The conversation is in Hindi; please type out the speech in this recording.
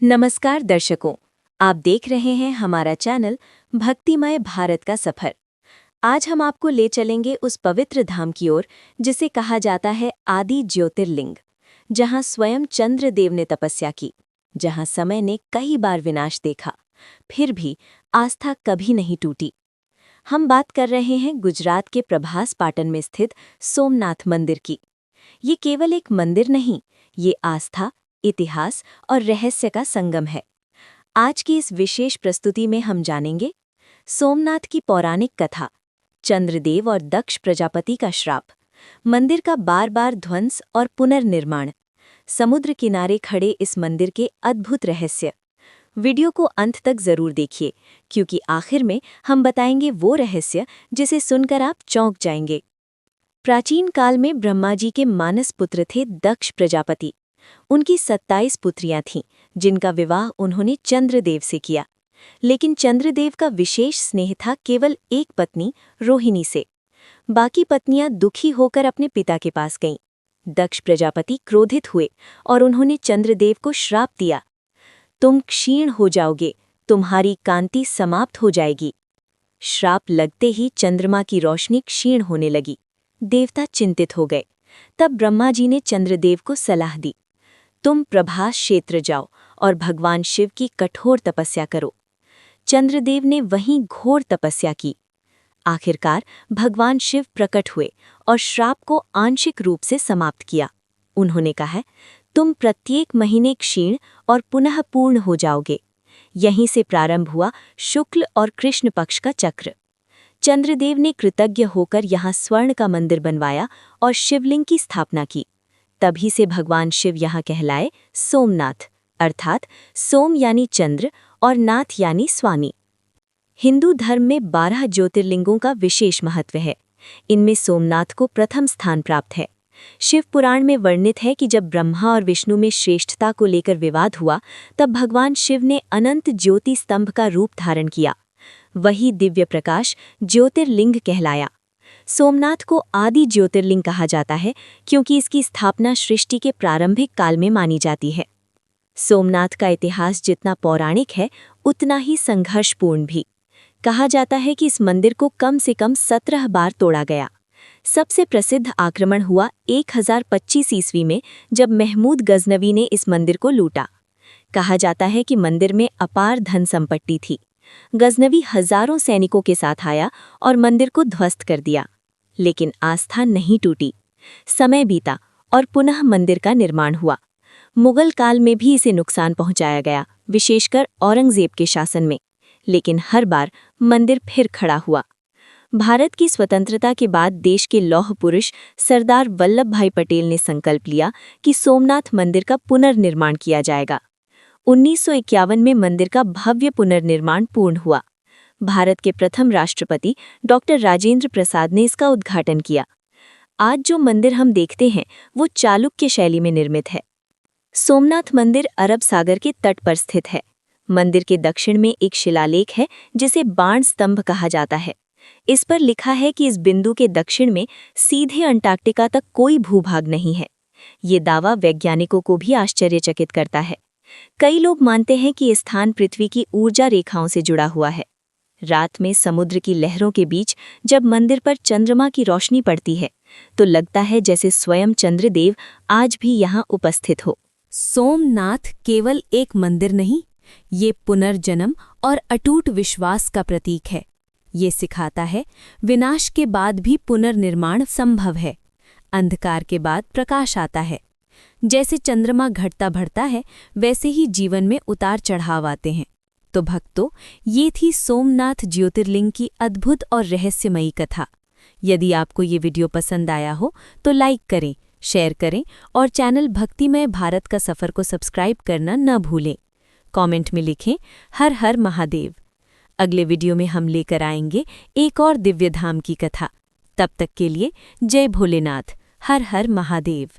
नमस्कार दर्शकों, आप देख रहे हैं हमारा चैनल भक्तिमय भारत का सफर। आज हम आपको ले चलेंगे उस पवित्र धाम की ओर जिसे कहा जाता है आदि ज्योतिर्लिंग, जहां स्वयं चंद्रदेव ने तपस्या की, जहां समय ने कई बार विनाश देखा, फिर भी आस्था कभी नहीं टूटी। हम बात कर रहे हैं गुजरात के प्रभास पाटन में स्थित सोमनाथ मंदिर की। ये केवल एक मंदिर नहीं, ये आस्था, इतिहास और रहस्य का संगम है। आज की इस विशेष प्रस्तुति में हम जानेंगे सोमनाथ की पौराणिक कथा, चंद्रदेव और दक्ष प्रजापति का श्राप, मंदिर का बार बार ध्वंस और पुनर्निर्माण, समुद्र किनारे खड़े इस मंदिर के अद्भुत रहस्य। वीडियो को अंत तक जरूर देखिए, क्योंकि आखिर में हम बताएंगे वो रहस्य जिसे सुनकर आप चौंक जाएंगे। प्राचीन काल में ब्रह्मा जी के मानस पुत्र थे दक्ष प्रजापति। उनकी 27 पुत्रियां थीं, जिनका विवाह उन्होंने चंद्रदेव से किया। लेकिन चंद्रदेव का विशेष स्नेह था केवल एक पत्नी रोहिणी से। बाकी पत्नियां दुखी होकर अपने पिता के पास गईं। दक्ष प्रजापति क्रोधित हुए और उन्होंने चंद्रदेव को श्राप दिया, तुम क्षीण हो जाओगे, तुम्हारी कांति समाप्त हो जाएगी। श्राप लगते ही चंद्रमा की रोशनी क्षीण होने लगी। देवता चिंतित हो गए। तब ब्रह्मा जी ने चंद्रदेव को सलाह दी, तुम प्रभास क्षेत्र जाओ और भगवान शिव की कठोर तपस्या करो। चंद्रदेव ने वहीं घोर तपस्या की। आखिरकार भगवान शिव प्रकट हुए और श्राप को आंशिक रूप से समाप्त किया। उन्होंने कहा, तुम प्रत्येक महीने क्षीण और पुनः पूर्ण हो जाओगे। यहीं से प्रारंभ हुआ शुक्ल और कृष्ण पक्ष का चक्र। चंद्रदेव ने कृतज्ञ होकर यहाँ स्वर्ण का मंदिर बनवाया और शिवलिंग की स्थापना की। तभी से भगवान शिव यहाँ कहलाए सोमनाथ, अर्थात सोम यानी चंद्र और नाथ यानी स्वामी। हिंदू धर्म में 12 ज्योतिर्लिंगों का विशेष महत्व है। इनमें सोमनाथ को प्रथम स्थान प्राप्त है। शिव पुराण में वर्णित है कि जब ब्रह्मा और विष्णु में श्रेष्ठता को लेकर विवाद हुआ, तब भगवान शिव ने अनंत ज्योति स्तंभ का रूप धारण किया। वही दिव्य प्रकाश ज्योतिर्लिंग कहलाया। सोमनाथ को आदि ज्योतिर्लिंग कहा जाता है, क्योंकि इसकी स्थापना सृष्टि के प्रारंभिक काल में मानी जाती है। सोमनाथ का इतिहास जितना पौराणिक है, उतना ही संघर्षपूर्ण भी। कहा जाता है कि इस मंदिर को कम से कम 17 बार तोड़ा गया। सबसे प्रसिद्ध आक्रमण हुआ 1025 ईस्वी में, जब महमूद गजनवी ने इस मंदिर को लूटा। कहा जाता है कि मंदिर में अपार धन संपत्ति थी। गजनवी हजारों सैनिकों के साथ आया और मंदिर को ध्वस्त कर दिया। लेकिन आस्था नहीं टूटी। समय बीता और पुनः मंदिर का निर्माण हुआ। मुगल काल में भी इसे नुकसान पहुंचाया गया, विशेषकर औरंगजेब के शासन में। लेकिन हर बार मंदिर फिर खड़ा हुआ। भारत की स्वतंत्रता के बाद देश के लौह पुरुष सरदार वल्लभ भाई पटेल ने संकल्प लिया कि सोमनाथ मंदिर का पुनर्निर्माण किया जाएगा। 1951 में मंदिर का भव्य पुनर्निर्माण पूर्ण हुआ। भारत के प्रथम राष्ट्रपति डॉक्टर राजेंद्र प्रसाद ने इसका उद्घाटन किया। आज जो मंदिर हम देखते हैं, वो चालुक्य शैली में निर्मित है। सोमनाथ मंदिर अरब सागर के तट पर स्थित है। मंदिर के दक्षिण में एक शिलालेख है, जिसे बाण स्तंभ कहा जाता है। इस पर लिखा है कि इस बिंदु के दक्षिण में सीधे अंटार्कटिका तक कोई भूभाग नहीं है। ये दावा वैज्ञानिकों को भी आश्चर्यचकित करता है। कई लोग मानते हैं कि ये स्थान पृथ्वी की ऊर्जा रेखाओं से जुड़ा हुआ है। रात में समुद्र की लहरों के बीच जब मंदिर पर चंद्रमा की रोशनी पड़ती है, तो लगता है जैसे स्वयं चंद्रदेव आज भी यहाँ उपस्थित हो। सोमनाथ केवल एक मंदिर नहीं, ये पुनर्जन्म और अटूट विश्वास का प्रतीक है। ये सिखाता है विनाश के बाद भी पुनर्निर्माण संभव है। अंधकार के बाद प्रकाश आता है। जैसे चंद्रमा घटता बढ़ता है, वैसे ही जीवन में उतार चढ़ाव आते हैं। तो भक्तों, ये थी सोमनाथ ज्योतिर्लिंग की अद्भुत और रहस्यमयी कथा। यदि आपको ये वीडियो पसंद आया हो तो लाइक करें, शेयर करें और चैनल भक्तिमय भारत का सफ़र को सब्सक्राइब करना न भूलें। कमेंट में लिखें हर हर महादेव। अगले वीडियो में हम लेकर आएंगे एक और दिव्य धाम की कथा। तब तक के लिए जय भोलेनाथ, हर हर महादेव।